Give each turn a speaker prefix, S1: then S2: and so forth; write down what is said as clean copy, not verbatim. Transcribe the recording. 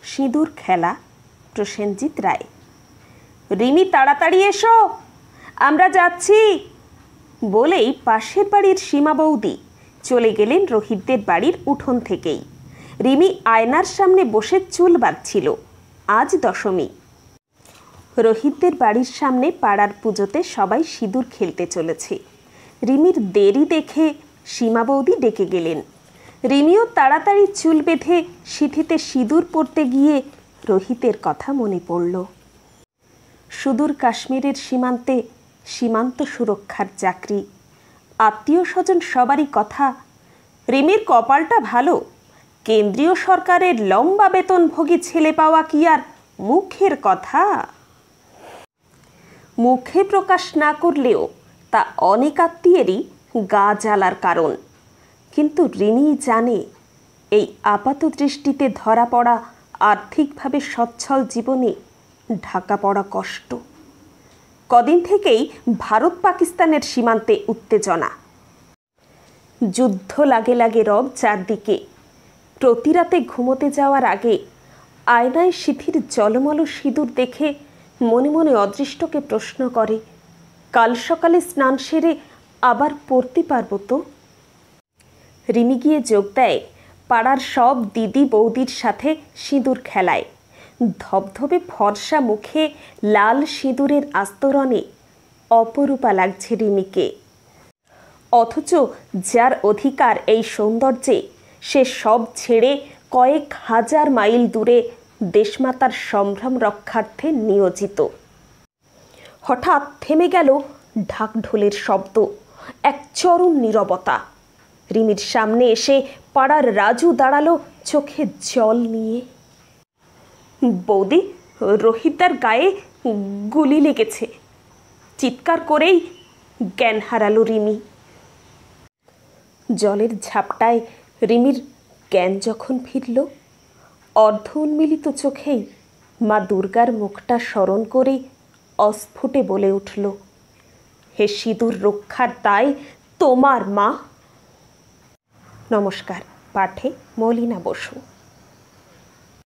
S1: সিঁদুর খেলা প্রসেনজিৎ রায়। রিমি তাড়াতাড়ি এসো, আমরা যাচ্ছি বলেই পাশের বাড়ির সীমা বৌদি চলে গেলেন রোহিতদের বাড়ির উঠোন থেকেই। রিমি আয়নার সামনে বসে চুল বাঁধছিল। আজ দশমী। রোহিতদের বাড়ির সামনে পাড়ার পুজোতে সবাই সিঁদুর খেলতে চলেছে। রিমির দেরি দেখে সীমা বৌদি ডেকে গেলেন। রিমিও তাড়াতাড়ি চুল বেঁধে সিঁথিতে সিঁদুর পরতে গিয়ে রোহিতের কথা মনে পড়ল। সুদূর কাশ্মীরের সীমান্তে সীমান্ত সুরক্ষার চাকরি, আত্মীয় স্বজন সবারই কথা। রিমির কপালটা ভালো, কেন্দ্রীয় সরকারের লম্বা বেতনভোগী ছেলে পাওয়া কি আর মুখের কথা? মুখে প্রকাশ না করলেও তা অনেক আত্মীয়েরই গা জ্বালার কারণ। কিন্তু রিমি জানে এই আপাত দৃষ্টিতে ধরা পড়া আর্থিকভাবে সচ্ছল জীবনে ঢাকা পড়া কষ্ট। কদিন থেকেই ভারত পাকিস্তানের সীমান্তে উত্তেজনা, যুদ্ধ লাগে লাগে রব চারদিকে। প্রতি রাতে ঘুমোতে যাওয়ার আগে আয়নায় সিঁথির জলমল সিঁদুর দেখে মনে মনে অদৃষ্টকে প্রশ্ন করে, কাল সকালে স্নান সেরে আবার পড়তে পারবো তো? রিমি গিয়ে যোগ দেয় পাড়ার সব দিদি বৌদির সাথে সিঁদুর খেলায়। ধবধবে ফর্সা মুখে লাল সিঁদুরের আস্তরণে অপরূপা লাগছে রিমিকে। অথচ যার অধিকার এই সৌন্দর্যে, সে সব ছেড়ে কয়েক হাজার মাইল দূরে দেশমাতার সম্ভ্রম রক্ষার্থে নিয়োজিত। হঠাৎ থেমে গেল ঢাকঢোলের শব্দ, এক চরম নীরবতা। রিমির সামনে এসে পাড়ার রাজু দাঁড়ালো চোখে জল নিয়ে। বৌদি, রোহিতদার গায়ে গুলি লেগেছে, চিৎকার করেই জ্ঞান হারালো রিমি। জলের ঝাপটায় রিমির জ্ঞান যখন ফিরল, অর্ধ উন্মিলিত চোখেই মা দুর্গার মুখটা স্মরণ করে অস্ফুটে বলে উঠল, হে সিঁদুর রক্ষার দায় তোমার মা। নমস্কার। পাঠে মলিনা বসু।